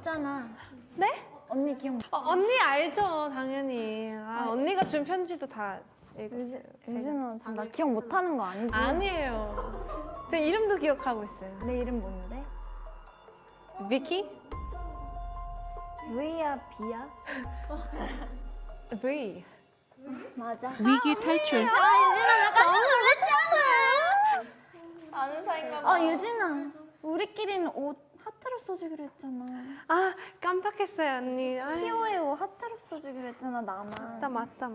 있잖아. 네? 언니 기억. 언니 알죠, 당연히. 언니가 준 편지도 다 읽었어요. 유진아 지금 나 기억 못하는 거 아니지? 아니에요. 제 이름도 기억하고 있어요. 내 이름 뭔데? 비키? V야 B야? V. 맞아. 위기 탈출. 유진아 나 깜짝 놀랐잖아. 아는 사이인가 봐. 유진아 우리끼리는 옷 하트로 써주기로 했잖아. 깜빡했어요, 언니. 티오의 옷 하트로 써주기로 했잖아 나만. 맞다.